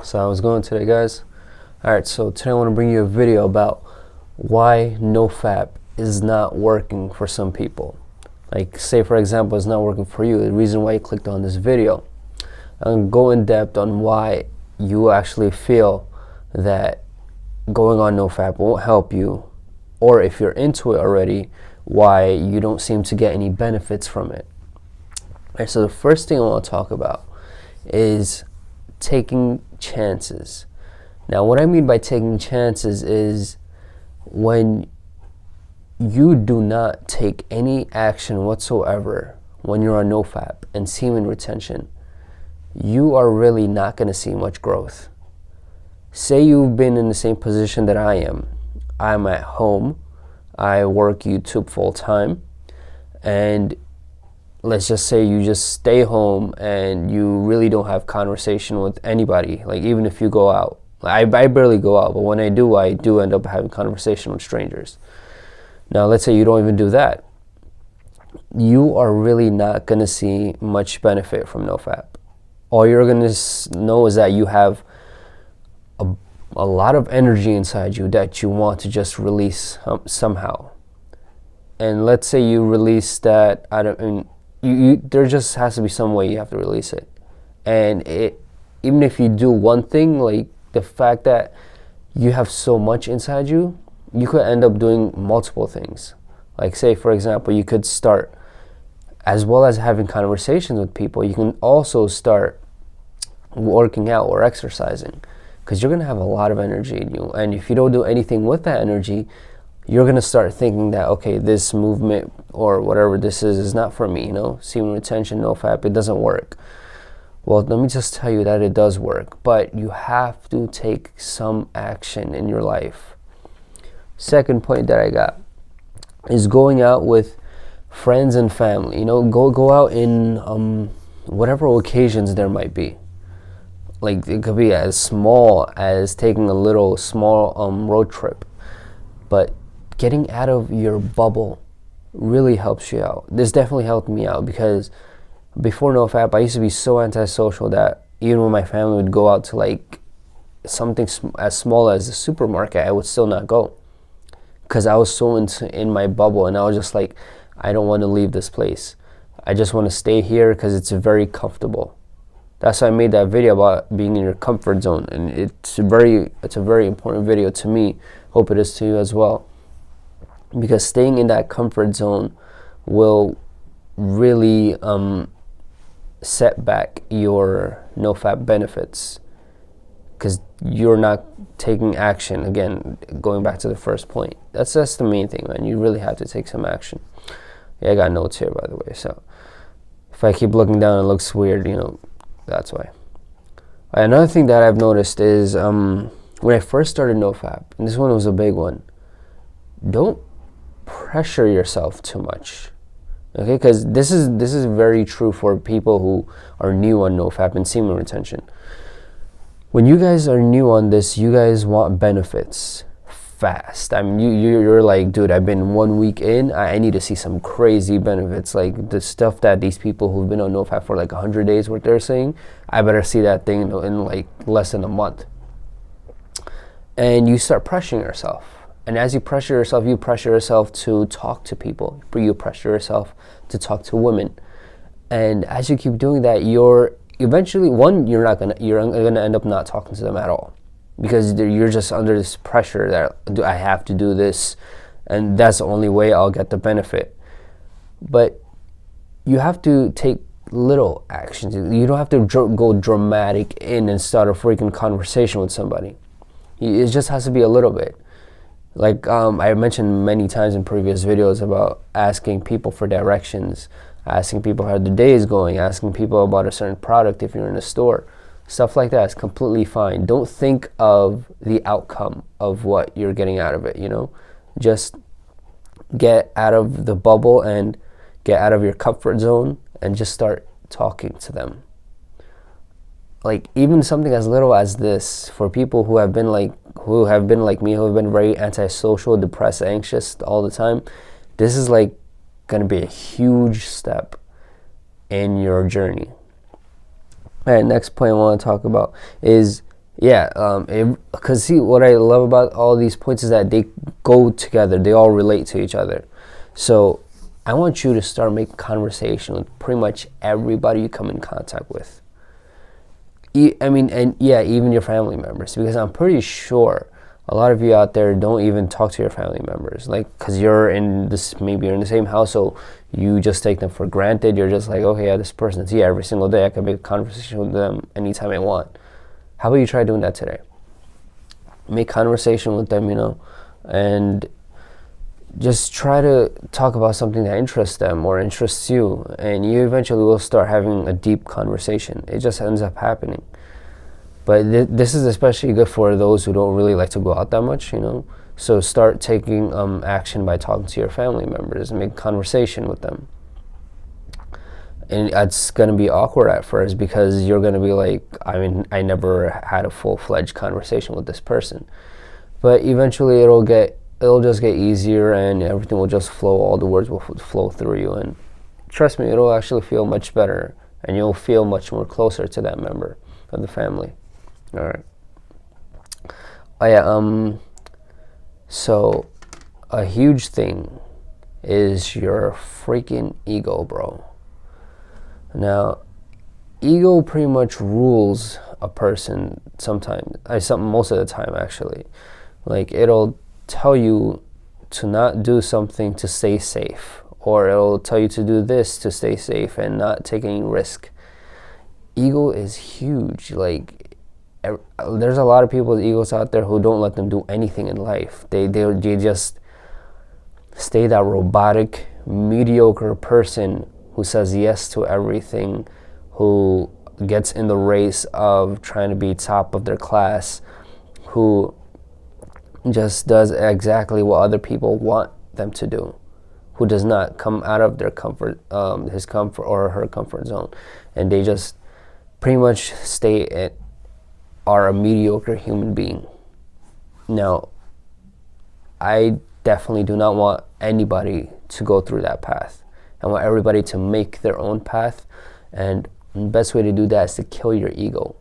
So how's it going today, guys? Alright, so today I want to bring you a video about why Nofap is not working for some people. Like, say for example, it's not working for you, the reason why you clicked on this video. I'm going to go in depth on why you actually feel that going on Nofap won't help you, or if you're into it already, why you don't seem to get any benefits from it. Alright, so the first thing I want to talk about is taking chances. Now, what I mean by taking chances is when you do not take any action whatsoever when you're on Nofap and semen retention, you are really not going to see much growth. Say you've been in the same position that I am. I'm at home, I work YouTube full time, and let's just say you just stay home and you really don't have conversation with anybody. Like, even if you go out, I barely go out, but when I do end up having conversation with strangers. Now, let's say you don't even do that. You are really not going to see much benefit from Nofap. All you're going to know is that you have a lot of energy inside you that you want to just release somehow. And let's say you release that out of, there just has to be some way you have to release it. And even if you do one thing, like the fact that you have so much inside you, you could end up doing multiple things. Like, say for example, you could start, as well as having conversations with people, you can also start working out or exercising, because you're going to have a lot of energy in you. And if you don't do anything with that energy, you're going to start thinking that, okay, this movement or whatever this is not for me, semen retention, Nofap, it doesn't work. Well, let me just tell you that it does work, but you have to take some action in your life. Second point that I got is going out with friends and family. Go out in whatever occasions there might be. Like, it could be as small as taking a small road trip, but getting out of your bubble really helps you out. This definitely helped me out, because before Nofap, I used to be so antisocial that even when my family would go out to like something as small as the supermarket, I would still not go, because I was so in my bubble, and I was just like, I don't want to leave this place. I just want to stay here because it's very comfortable. That's why I made that video about being in your comfort zone, and it's a very important video to me. Hope it is to you as well, because staying in that comfort zone will really set back your Nofap benefits, because you're not taking action. Again, going back to the first point, that's the main thing, man. You really have to take some action. Yeah, I got notes here, by the way, so if I keep looking down, it looks weird, that's why. Another thing that I've noticed is when I first started Nofap, and this one was a big one, don't pressure yourself too much. Okay, because this is very true for people who are new on Nofap and semen retention. When you guys are new on this, you guys want benefits fast. I mean, you're like, dude, I've been 1 week in, I need to see some crazy benefits, like the stuff that these people who've been on Nofap for like 100 days, what they're saying, I better see that thing in like less than a month. And you start pressuring yourself. And as you pressure yourself to talk to people. You pressure yourself to talk to women. And as you keep doing that, you're eventually, you're gonna end up not talking to them at all, because you're just under this pressure that I have to do this, and that's the only way I'll get the benefit. But you have to take little actions. You don't have to go dramatic in and start a freaking conversation with somebody. It just has to be a little bit. Like I mentioned many times in previous videos about asking people for directions, asking people how the day is going, asking people about a certain product if you're in a store. Stuff like that is completely fine. Don't think of the outcome of what you're getting out of it, Just get out of the bubble and get out of your comfort zone and just start talking to them. Like, even something as little as this, for people who have been like me, who have been very antisocial, depressed, anxious all the time, this is like going to be a huge step in your journey. All right, next point I want to talk about is Yeah, because see, what I love about all these points is that they go together. They all relate to each other. So I want you to start making conversation with pretty much everybody you come in contact with. I mean, and yeah, even your family members, because I'm pretty sure a lot of you out there don't even talk to your family members, like, because you're in this, maybe you're in the same household, you just take them for granted. You're just like, okay, yeah, this person's here every single day. I can make a conversation with them anytime I want. How about you try doing that today? Make conversation with them, and just try to talk about something that interests them or interests you, and you eventually will start having a deep conversation. It just ends up happening. But this is especially good for those who don't really like to go out that much, So start taking action by talking to your family members and make conversation with them. And it's going to be awkward at first because you're going to be like, I mean, I never had a full-fledged conversation with this person. But eventually it'll just get easier, and everything will just flow. All the words will flow through you, and trust me, it'll actually feel much better, and you'll feel much more closer to that member of the family. All right. Oh yeah. So a huge thing is your freaking ego, bro. Now, ego pretty much rules a person sometimes. Most of the time, actually. Like, it'll tell you to not do something to stay safe, or it'll tell you to do this to stay safe and not take any risk. Ego is huge. Like, there's a lot of people's egos out there who don't let them do anything in life. They just stay that robotic, mediocre person who says yes to everything, who gets in the race of trying to be top of their class, who just does exactly what other people want them to do, who does not come out of their his comfort or her comfort zone, and they just pretty much are a mediocre human being. Now, I definitely do not want anybody to go through that path. I want everybody to make their own path, and the best way to do that is to kill your ego.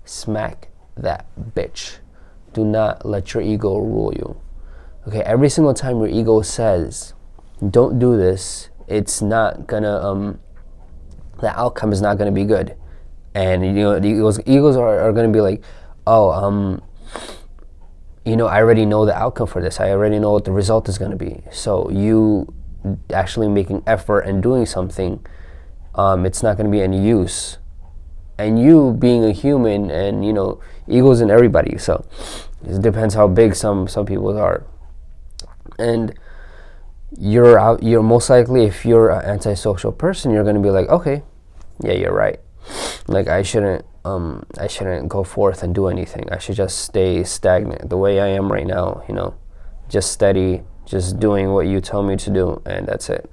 Smack that bitch. Do not let your ego rule you. Okay, every single time your ego says, don't do this, it's not gonna, the outcome is not gonna be good. And the egos are gonna be like, oh, I already know the outcome for this. I already know what the result is gonna be. So you actually making effort and doing something, it's not gonna be any use. And you being a human, and egos in everybody, so it depends how big some people are. And you're most likely, if you're an antisocial person, you're going to be like, okay, yeah, you're right. Like, I shouldn't go forth and do anything. I should just stay stagnant the way I am right now, just steady, just doing what you tell me to do, and that's it.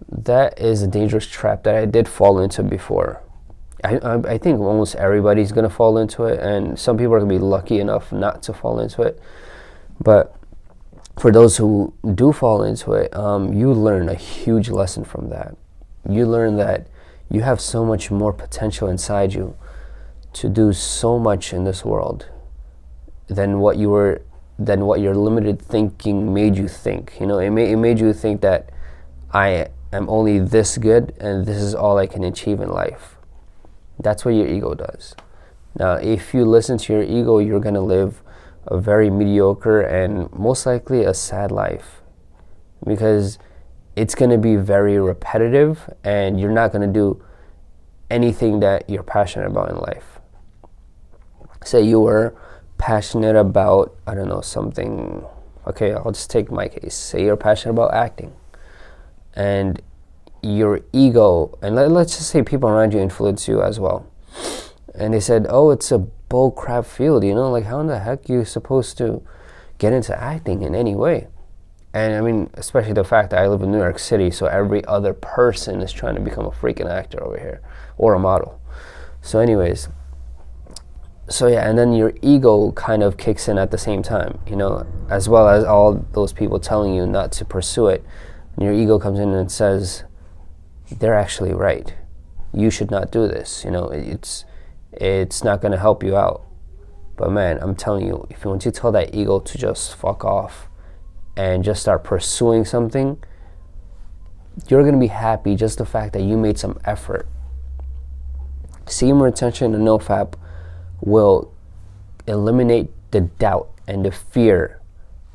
That is a dangerous trap that I did fall into before. I think almost everybody's going to fall into it, and some people are going to be lucky enough not to fall into it. But for those who do fall into it, you learn a huge lesson from that. You learn that you have so much more potential inside you to do so much in this world than what your limited thinking made you think. It made you think that I am only this good and this is all I can achieve in life. That's what your ego does. Now, if you listen to your ego, you're going to live a very mediocre and most likely a sad life, because it's going to be very repetitive and you're not going to do anything that you're passionate about in life. Say you were passionate about, I don't know, something. Okay, I'll just take my case. Say you're passionate about acting, and your ego, and let's just say people around you influence you as well, and they said, oh, it's a bull crap field, like, how in the heck are you supposed to get into acting in any way? And I mean, especially the fact that I live in New York City, so every other person is trying to become a freaking actor over here, or a model. So anyways, so yeah, and then your ego kind of kicks in at the same time, as well as all those people telling you not to pursue it. And your ego comes in and says, they're actually right. You should not do this. It's not going to help you out. But man, I'm telling you, if you want to tell that ego to just fuck off and just start pursuing something, you're going to be happy just the fact that you made some effort. Semen retention and Nofap will eliminate the doubt and the fear,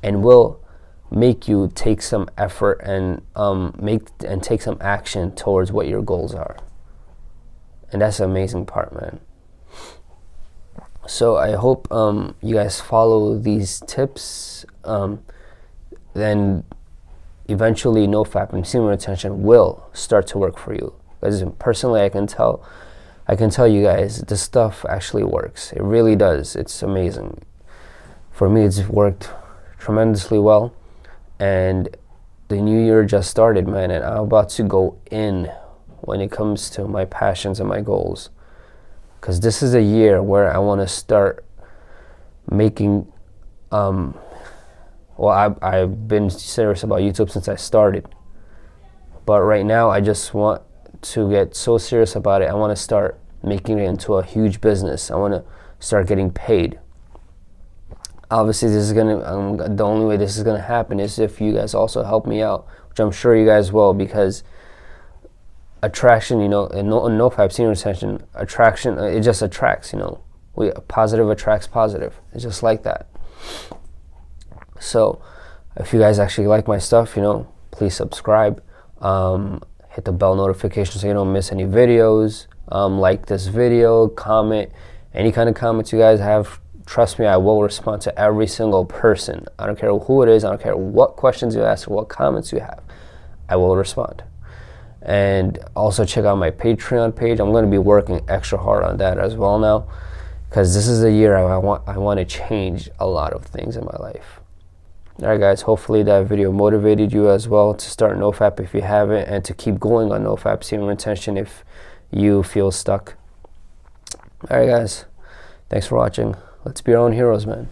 and will make you take some effort and take some action towards what your goals are. And that's the amazing part, man. So I hope you guys follow these tips. Then eventually Nofap and semen retention will start to work for you. Because personally, I can tell you guys, this stuff actually works. It really does. It's amazing. For me, it's worked tremendously well. And the new year just started, man, and I'm about to go in when it comes to my passions and my goals. Because this is a year where I want to start making, I've been serious about YouTube since I started. But right now, I just want to get so serious about it. I want to start making it into a huge business. I want to start getting paid. Obviously, this is the only way this is gonna happen is if you guys also help me out, which I'm sure you guys will, because attraction, in Nofap semen retention, attraction, it just attracts, positive attracts positive. It's just like that. So, if you guys actually like my stuff, please subscribe, hit the bell notification so you don't miss any videos, like this video, comment, any kind of comments you guys have. Trust me, I will respond to every single person. I don't care who it is. I don't care what questions you ask or what comments you have. I will respond. And also check out my Patreon page. I'm going to be working extra hard on that as well now, because this is a year I want to change a lot of things in my life. All right, guys. Hopefully that video motivated you as well to start Nofap if you haven't, and to keep going on Nofap semen retention if you feel stuck. All right, guys. Thanks for watching. Let's be our own heroes, man.